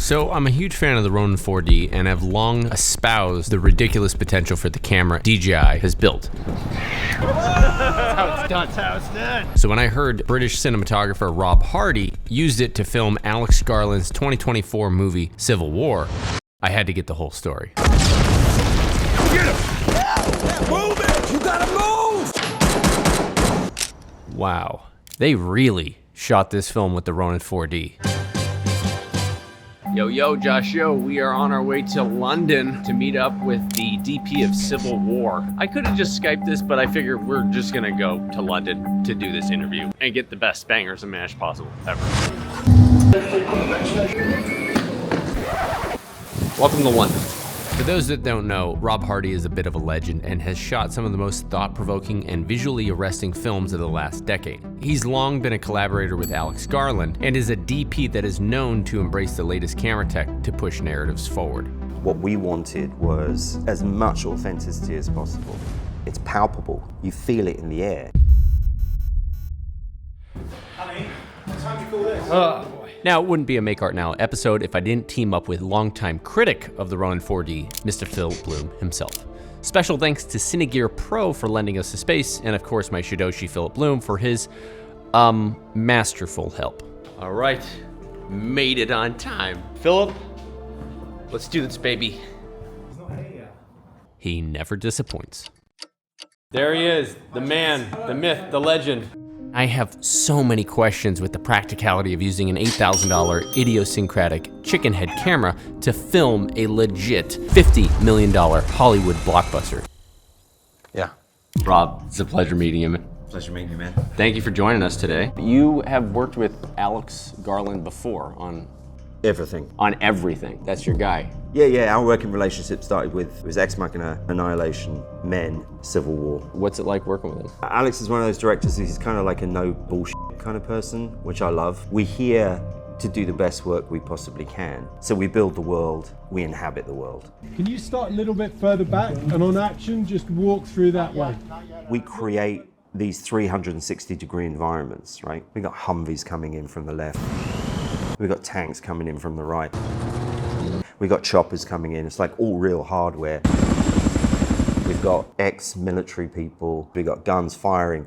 So I'm a huge fan of the Ronin 4D and have long espoused the ridiculous potential for the camera DJI has built. That's how it's done. That's how it's done. So when I heard British cinematographer Rob Hardy used it to film Alex Garland's 2024 movie Civil War, I had to get the whole story. Get him! Move it! You gotta move! Wow, they really shot this film with the Ronin 4D. Yo, Josh, we are on our way to London to meet up with the DP of Civil War. I could have just Skyped this, but I figured we're just gonna go to London to do this interview and get the best bangers and mash possible ever. Welcome to London. For those that don't know, Rob Hardy is a bit of a legend and has shot some of the most thought-provoking and visually arresting films of the last decade. He's long been a collaborator with Alex Garland and is a DP that is known to embrace the latest camera tech to push narratives forward. What we wanted was as much authenticity as possible. It's palpable. You feel it in the air. Honey, what time do you call this? Oh boy. Now, it wouldn't be a Make Art Now episode if I didn't team up with longtime critic of the Ronin 4D, Mr. Phil Bloom himself. Special thanks to Cinegear Pro for lending us the space, and of course my Shidoshi Philip Bloom for his, masterful help. All right, made it on time. Philip, let's do this, baby. He's not here yet. He never disappoints. There he is, the man, the myth, the legend. I have so many questions with the practicality of using an $8,000 idiosyncratic chicken head camera to film a legit $50 million Hollywood blockbuster. Yeah. Rob, it's a pleasure meeting you. Pleasure meeting you, man. Thank you for joining us today. You have worked with Alex Garland before on Everything. everything. That's your guy. Yeah, our working relationship started with, it was Ex Machina, Annihilation, Men, Civil War. What's it like working with him? Alex is one of those directors, he's kind of like a no bullshit kind of person, which I love. We're here to do the best work we possibly can. So we build the world, we inhabit the world. Can you start a little bit further back and on action, just walk through that way? We create these 360-degree environments, right? We got Humvees coming in from the left. We've got tanks coming in from the right. We've got choppers coming in. It's like all real hardware. We've got ex-military people. We've got guns firing.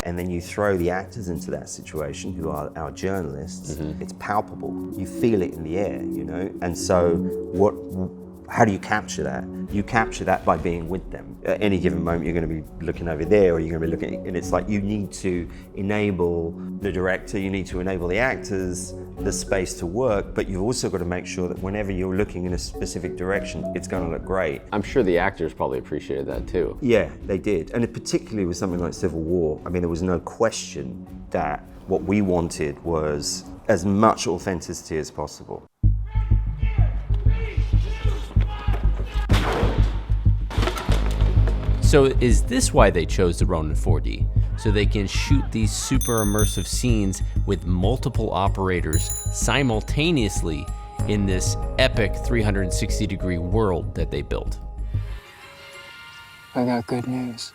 And then you throw the actors into that situation, who are our journalists. It's palpable. You feel it in the air, you know? And so how do you capture that? You capture that by being with them. At any given moment, you're going to be looking over there, or you're going to be looking, and it's like you need to enable the director, you need to enable the actors, the space to work, but you've also got to make sure that whenever you're looking in a specific direction, it's going to look great. I'm sure the actors probably appreciated that too. Yeah, they did. And particularly with something like Civil War, I mean, there was no question that what we wanted was as much authenticity as possible. So is this why they chose the Ronin 4D? So they can shoot these super immersive scenes with multiple operators simultaneously in this epic 360-degree world that they built? I got good news.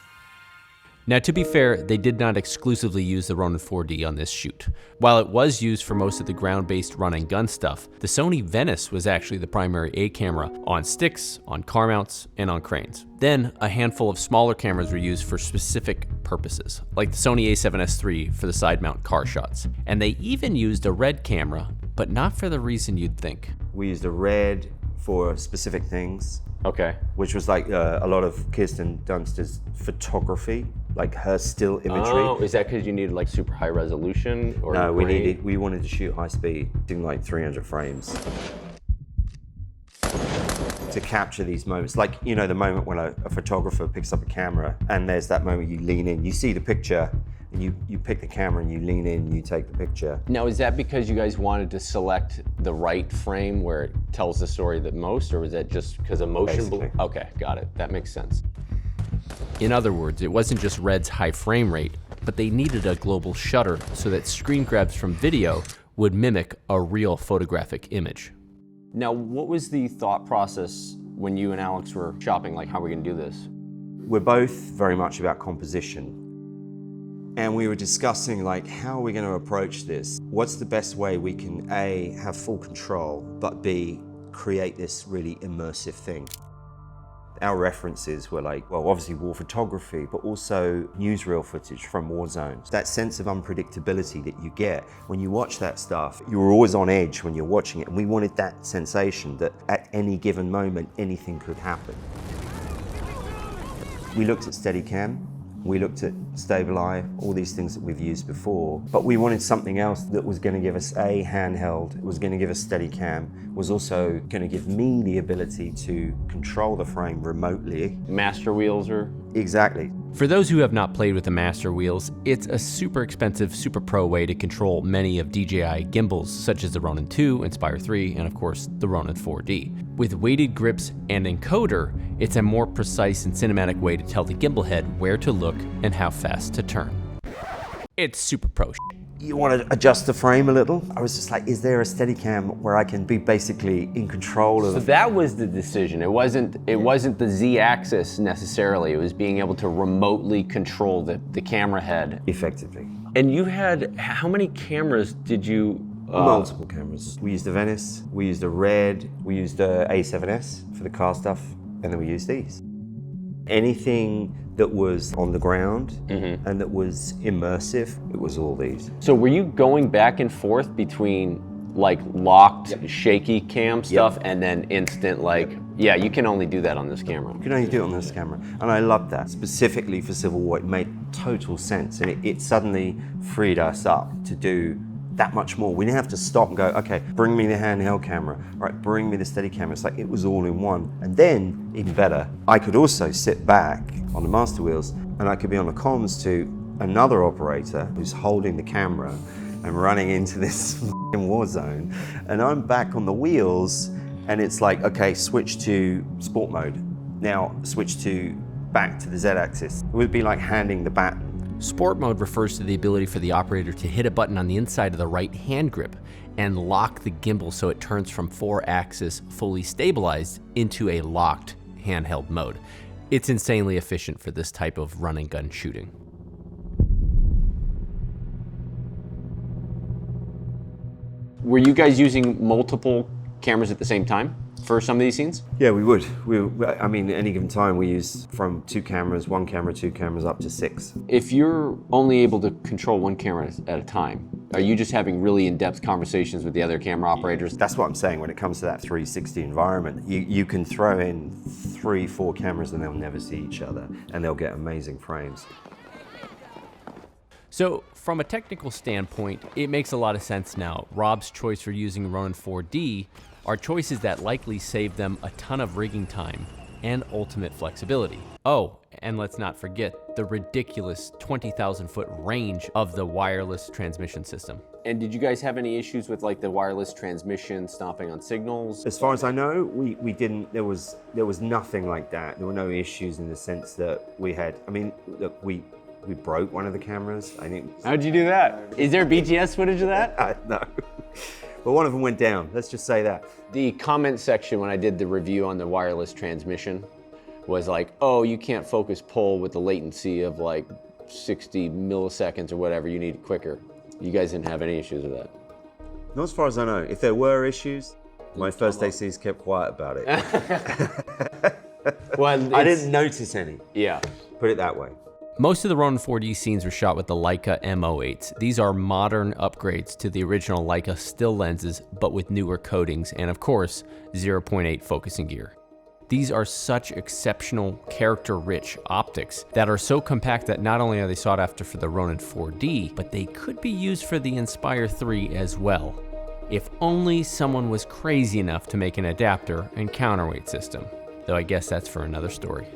Now, to be fair, they did not exclusively use the Ronin 4D on this shoot. While it was used for most of the ground-based run and gun stuff, the Sony Venice was actually the primary A camera on sticks, on car mounts, and on cranes. Then, a handful of smaller cameras were used for specific purposes, like the Sony a7S III for the side mount car shots. And they even used a red camera, but not for the reason you'd think. We used a red for specific things. Okay. Which was like a lot of Kirsten Dunst's photography, like her still imagery. Oh, is that because you needed like super high resolution? Or no, we wanted to shoot high speed, doing like 300 frames. To capture these moments, like, you know, the moment when a photographer picks up a camera and there's that moment you lean in, you see the picture, and you pick the camera and you lean in, you take the picture. Now, is that because you guys wanted to select the right frame where it tells the story the most, or was that just because emotion? Okay, got it. That makes sense. In other words, it wasn't just Red's high frame rate, but they needed a global shutter so that screen grabs from video would mimic a real photographic image. Now, what was the thought process when you and Alex were shopping? Like, how are we gonna do this? We're both very much about composition. And we were discussing, like, how are we going to approach this? What's the best way we can, A, have full control, but B, create this really immersive thing? Our references were like, well, obviously war photography, but also newsreel footage from war zones. That sense of unpredictability that you get when you watch that stuff, you're always on edge when you're watching it. And we wanted that sensation that at any given moment, anything could happen. We looked at Steadicam, we looked at Stabilize, all these things that we've used before, but we wanted something else that was going to give us a handheld, was going to give us Steadicam, was also going to give me the ability to control the frame remotely. Master wheels are... Exactly. For those who have not played with the Master Wheels, it's a super expensive, super pro way to control many of DJI gimbals, such as the Ronin 2, Inspire 3, and of course, the Ronin 4D. With weighted grips and encoder, it's a more precise and cinematic way to tell the gimbal head where to look and how fast to turn. It's super pro shit. You want to adjust the frame a little? I was just like, is there a Steadicam where I can be basically in control of... So that was the decision. It wasn't the Z-axis necessarily. It was being able to remotely control the camera head. Effectively. And you had, how many cameras did you... Multiple cameras. We used a Venice, we used a Red, we used a A7S for the car stuff, and then we used these. Anything that was on the ground and that was immersive, it was all these. So were you going back and forth between like locked, shaky cam stuff and then instant like, yeah, you can only do that on this camera? You can only do it on this camera. And I loved that. Specifically for Civil War, it made total sense. And it suddenly freed us up to do that much more. We didn't have to stop and go, okay, bring me the handheld camera, all right, bring me the Steadicam. It's like, it was all in one. And then, even better, I could also sit back on the master wheels and I could be on the comms to another operator who's holding the camera and running into this war zone. And I'm back on the wheels and it's like, okay, switch to sport mode. Now switch back to the Z-axis. It would be like handing the baton. Sport mode refers to the ability for the operator to hit a button on the inside of the right hand grip and lock the gimbal so it turns from 4-axis fully stabilized into a locked handheld mode. It's insanely efficient for this type of run and gun shooting. Were you guys using multiple cameras at the same time for some of these scenes? Yeah, we would. I mean, at any given time, we use from 2 cameras, 1 camera, 2 cameras, up to 6. If you're only able to control 1 camera at a time, are you just having really in-depth conversations with the other camera operators? That's what I'm saying when it comes to that 360 environment. You can throw in 3, 4 cameras and they'll never see each other and they'll get amazing frames. So, from a technical standpoint, it makes a lot of sense now. Rob's choice for using Ronin 4D are choices that likely save them a ton of rigging time and ultimate flexibility. Oh, and let's not forget the ridiculous 20,000 foot range of the wireless transmission system. And did you guys have any issues with like the wireless transmission stomping on signals? As far as I know, we didn't, there was nothing like that. There were no issues in the sense that we had, I mean, look, we broke one of the cameras, I think. How'd you do that? Is there BTS footage of that? No. But one of them went down, let's just say that. The comment section when I did the review on the wireless transmission was like, oh, you can't focus pull with the latency of like 60 milliseconds or whatever, you need it quicker. You guys didn't have any issues with that? Not as far as I know. If there were issues, my first ACs kept quiet about it. Well, I didn't notice any. Yeah. Put it that way. Most of the Ronin 4D scenes were shot with the Leica M08s. These are modern upgrades to the original Leica still lenses, but with newer coatings and of course, 0.8 focusing gear. These are such exceptional, character-rich optics that are so compact that not only are they sought after for the Ronin 4D, but they could be used for the Inspire 3 as well. If only someone was crazy enough to make an adapter and counterweight system. Though I guess that's for another story.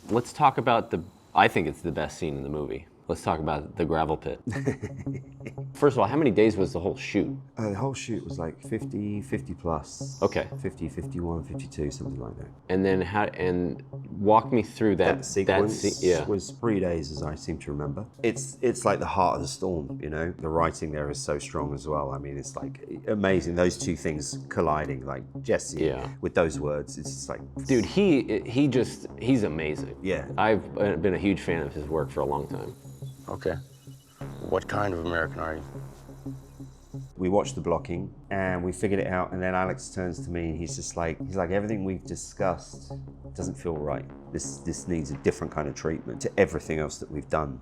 Let's talk about I think it's the best scene in the movie. Let's talk about the gravel pit. First of all, how many days was the whole shoot? The whole shoot was like 50 plus. Okay. 50, 51, 52, something like that. And then Walk me through That sequence yeah. was 3 days, as I seem to remember. It's like the heart of the storm, you know? The writing there is so strong as well. I mean, it's like amazing, those two things colliding, like Jesse with those words. It's just like... Dude, he's amazing. Yeah. I've been a huge fan of his work for a long time. Okay. What kind of American are you? We watched the blocking and we figured it out, and then Alex turns to me and he's like, everything we've discussed doesn't feel right. This needs a different kind of treatment to everything else that we've done.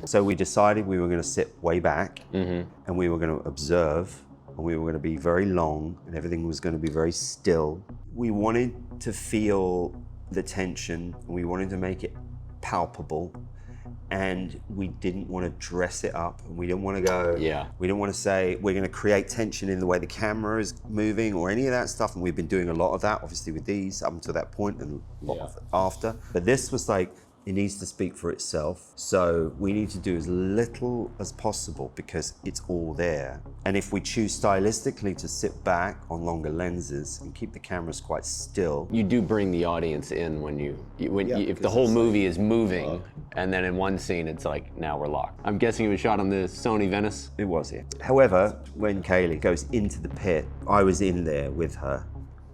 So we decided we were going to sit way back and we were going to observe, and we were going to be very long, and everything was going to be very still. We wanted to feel the tension, and we wanted to make it palpable. And we didn't want to dress it up, and we didn't want to go, we didn't want to say we're going to create tension in the way the camera is moving or any of that stuff. And we've been doing a lot of that, obviously, with these up until that point and a lot of after. But this was like, it needs to speak for itself. So we need to do as little as possible because it's all there. And if we choose stylistically to sit back on longer lenses and keep the cameras quite still. You do bring the audience in if the whole movie is moving, and then in one scene it's like, now we're locked. I'm guessing it was shot on the Sony Venice? It was, yeah. However, when Kaylee goes into the pit, I was in there with her,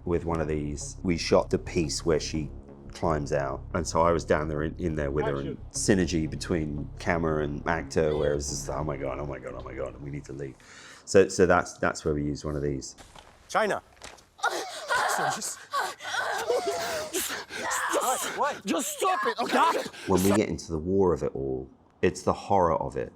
with one of these. We shot the piece where she climbs out, and so I was down there in there with her, and synergy between camera and actor, where it was just, oh my god, and we need to leave. So that's where we used one of these. China. Just stop it, okay? When we get into the war of it all, it's the horror of it.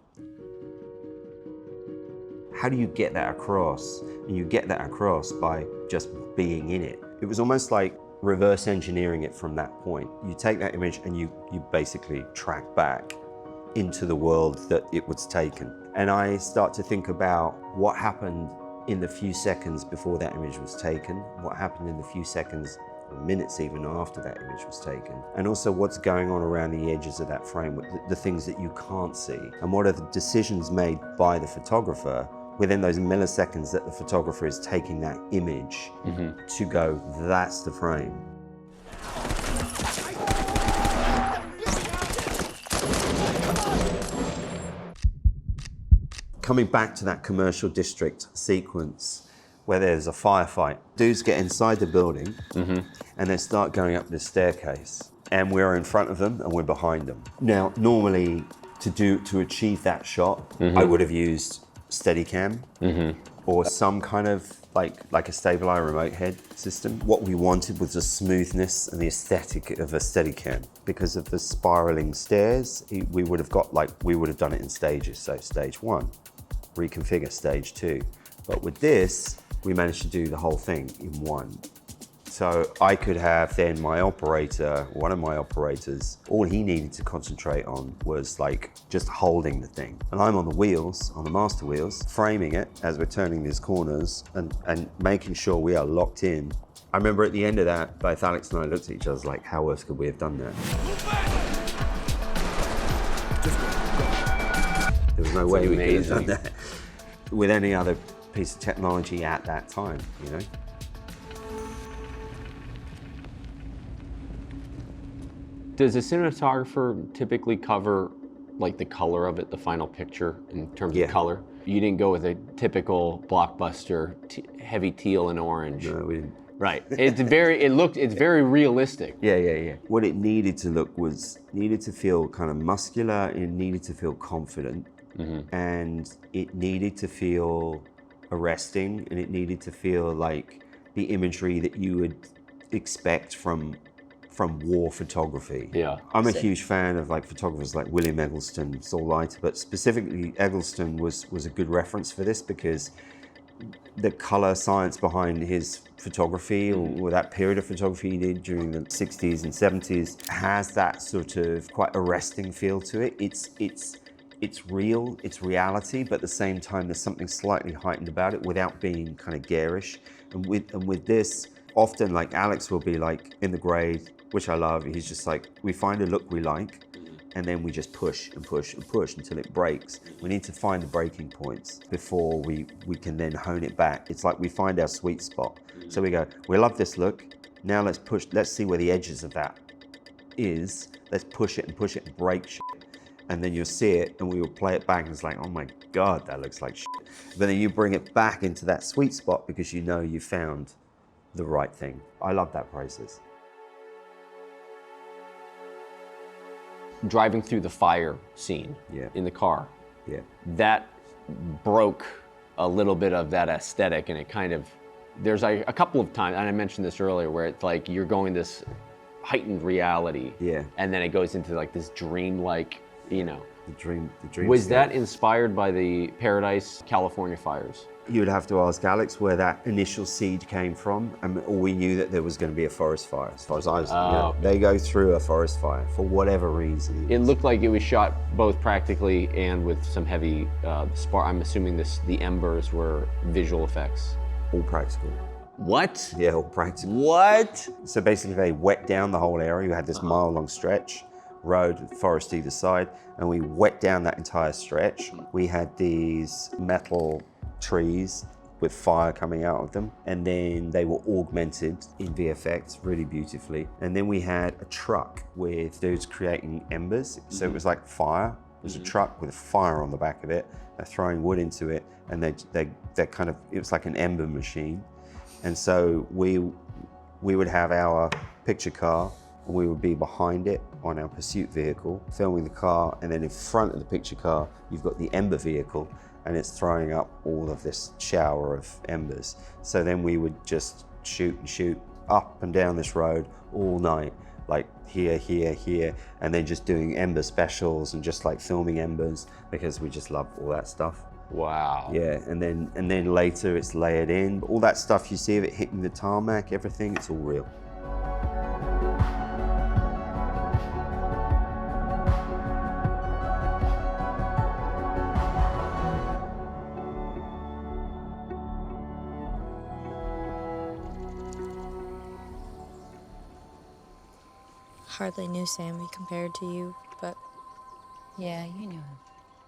How do you get that across? And you get that across by just being in it. It was almost like reverse engineering it from that point. You take that image and you basically track back into the world that it was taken. And I start to think about what happened in the few seconds before that image was taken, what happened in the few seconds or minutes even after that image was taken, and also what's going on around the edges of that frame, the things that you can't see, and what are the decisions made by the photographer within those milliseconds that the photographer is taking that image to go, that's the frame. Coming back to that commercial district sequence where there's a firefight, dudes get inside the building and they start going up the staircase, and we're in front of them and we're behind them. Now, normally to achieve that shot, I would have used Steadicam or some kind of like a stabilizer remote head system. What we wanted was the smoothness and the aesthetic of a Steadicam. Because of the spiraling stairs, we would have done it in stages. So stage 1, reconfigure stage 2. But with this, we managed to do the whole thing in one. So I could have then my operator, one of my operators, all he needed to concentrate on was like just holding the thing. And I'm on the wheels, on the master wheels, framing it as we're turning these corners and making sure we are locked in. I remember at the end of that, both Alex and I looked at each other like, how else could we have done that? There was no way we could have done that with any other piece of technology at that time, you know? Does a cinematographer typically cover like the color of it, the final picture in terms of color? You didn't go with a typical Blockbuster heavy teal and orange. No, we didn't. Right. It's very realistic. Yeah. What it needed to look was, needed to feel kind of muscular, it needed to feel confident, and it needed to feel arresting, and it needed to feel like the imagery that you would expect from war photography. Yeah. I'm a huge fan of like photographers like William Eggleston, Saul Leiter, but specifically Eggleston was a good reference for this because the color science behind his photography or that period of photography he did during the 60s and 70s has that sort of quite arresting feel to it. It's real, it's reality, but at the same time there's something slightly heightened about it without being kind of garish. And with this, often like Alex will be like in the grade, which I love, he's just like, we find a look we like, and then we just push and push and push until it breaks. We need to find the breaking points before we can then hone it back. It's like we find our sweet spot. So we go, we love this look, now let's push, let's see where the edges of that is, let's push it and break shit. And then you'll see it and we will play it back and it's like, oh my God, that looks like shit. But then you bring it back into that sweet spot because you know you found the right thing. I love that process. Driving through the fire scene in the car, that broke a little bit of that aesthetic, and it kind of, there's like a couple of times, and I mentioned this earlier, where it's like you're going this heightened reality, and then it goes into like this dreamlike, you know. The dream Was state. that inspired by the Paradise, California fires? You would have to ask Alex where that initial seed came from, and we knew that there was going to be a forest fire. As far as I was, you know, they go through a forest fire for whatever reason. It looked like it was shot both practically and with some heavy I'm assuming the embers were visual effects. All practical. What? Yeah, all practical. What? So basically, they wet down the whole area. We had this mile-long stretch, road, forest either side, and we wet down that entire stretch. We had these metal trees with fire coming out of them, and then they were augmented in VFX really beautifully. And then we had a truck with dudes creating embers. So it was like fire. It was a truck with fire on the back of it. They're throwing wood into it, and they kind of, it was like an ember machine. And so we would have our picture car, and we would be behind it on our pursuit vehicle, filming the car, and then in front of the picture car, you've got the ember vehicle, and it's throwing up all of this shower of embers. So then we would just shoot and shoot up and down this road all night, like here, here, here, and then just doing ember specials and just like filming embers because we just love all that stuff. Wow. Yeah, and then later it's layered in. All that stuff you see of it hitting the tarmac, everything, it's all real. Hardly knew Sammy compared to you, but yeah, you knew him.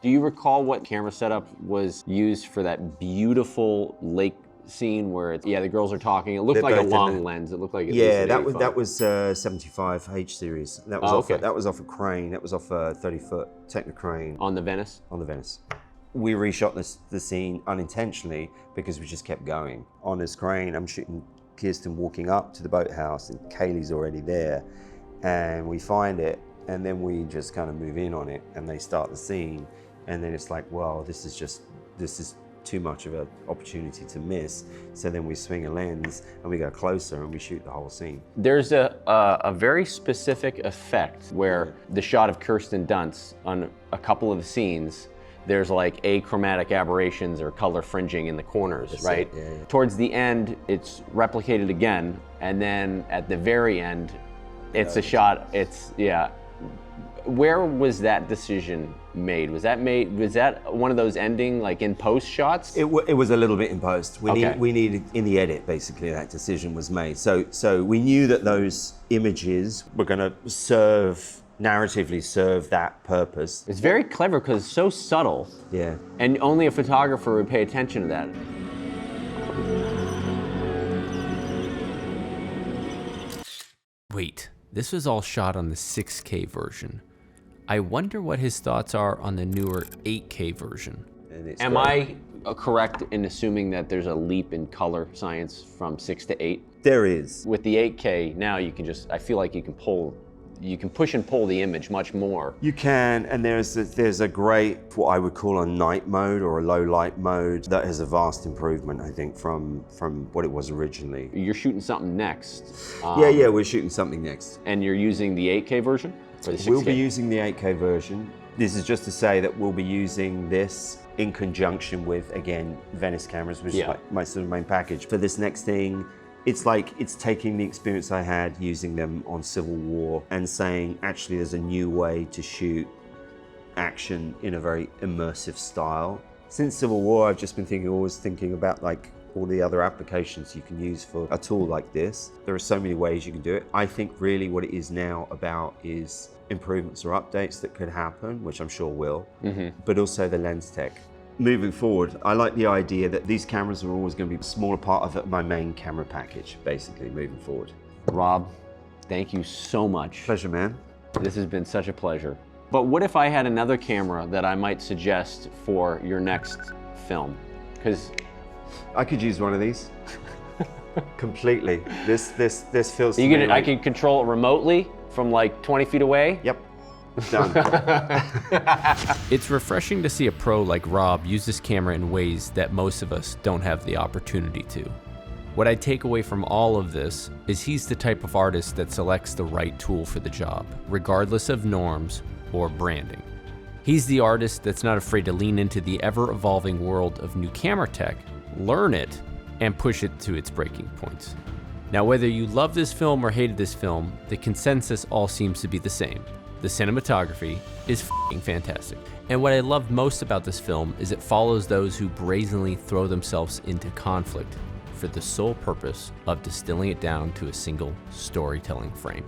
Do you recall what camera setup was used for that beautiful lake scene where it's, the girls are talking? It looked like a long lens. It looked like that was 75 H series. That was okay. That was off a crane. That was off a 30-foot Technocrane. On the Venice? On the Venice. We reshot the scene unintentionally because we just kept going. On this crane, I'm shooting Kirsten walking up to the boathouse, and Kaylee's already there. And we find it, and then we just kind of move in on it, and they start the scene, and then it's like, well, this is too much of an opportunity to miss. So then we swing a lens, and we go closer, and we shoot the whole scene. There's a very specific effect where the shot of Kirsten Dunst on a couple of the scenes, there's like achromatic aberrations or color fringing in the corners, right? Yeah. Towards the end, it's replicated again, and then at the very end, it's a shot, Where was that decision made? Was that one of those ending, like in post shots? It was a little bit in post. We needed, in the edit, basically, that decision was made. So we knew that those images were gonna narratively serve that purpose. It's very clever because it's so subtle. Yeah. And only a photographer would pay attention to that. Wait. This was all shot on the 6K version. I wonder what his thoughts are on the newer 8K version. Am I correct in assuming that there's a leap in color science from 6 to 8? There is. With the 8K, now you can just, I feel like you can push and pull the image much more. You can, and there's a great, what I would call a night mode or a low light mode that has a vast improvement, I think, from what it was originally. You're shooting something next. Yeah, we're shooting something next. And you're using the 8K version? Or the 6K? We'll be using the 8K version. This is just to say that we'll be using this in conjunction with, again, Venice cameras, which is my sort of main package. For this next thing, it's like, it's taking the experience I had using them on Civil War and saying, actually, there's a new way to shoot action in a very immersive style. Since Civil War, I've just been always thinking about like all the other applications you can use for a tool like this. There are so many ways you can do it. I think really what it is now about is improvements or updates that could happen, which I'm sure will, but also the lens tech. Moving forward, I like the idea that these cameras are always going to be a smaller part of my main camera package, basically, moving forward. Rob, Thank you so much. Pleasure, man. This has been such a pleasure. But what if I had another camera that I might suggest for your next film? Because I could use one of these. Completely. This feels. I can control it remotely from like 20 feet away. Yep. Done. It's refreshing to see a pro like Rob use this camera in ways that most of us don't have the opportunity to. What I take away from all of this is he's the type of artist that selects the right tool for the job, regardless of norms or branding. He's the artist that's not afraid to lean into the ever-evolving world of new camera tech, learn it, and push it to its breaking points. Now, whether you love this film or hated this film, the consensus all seems to be the same. The cinematography is f***ing fantastic. And what I love most about this film is it follows those who brazenly throw themselves into conflict for the sole purpose of distilling it down to a single storytelling frame.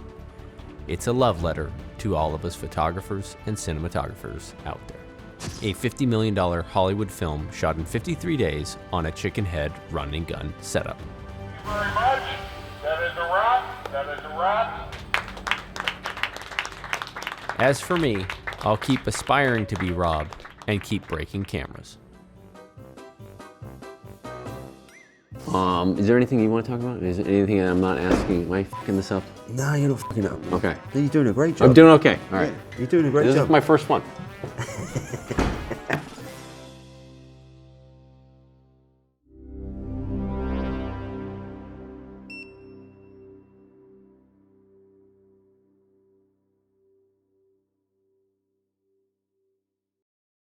It's a love letter to all of us photographers and cinematographers out there. A $50 million Hollywood film shot in 53 days on a chicken head run and gun setup. Thank you very much. That is a wrap. That is a wrap. As for me, I'll keep aspiring to be Rob and keep breaking cameras. Is there anything you want to talk about? Is there anything I'm not asking? Am I fucking this up? No, you're not fucking up. Okay. You're doing a great job. I'm doing okay. All right. You're doing a great This job. is my first one.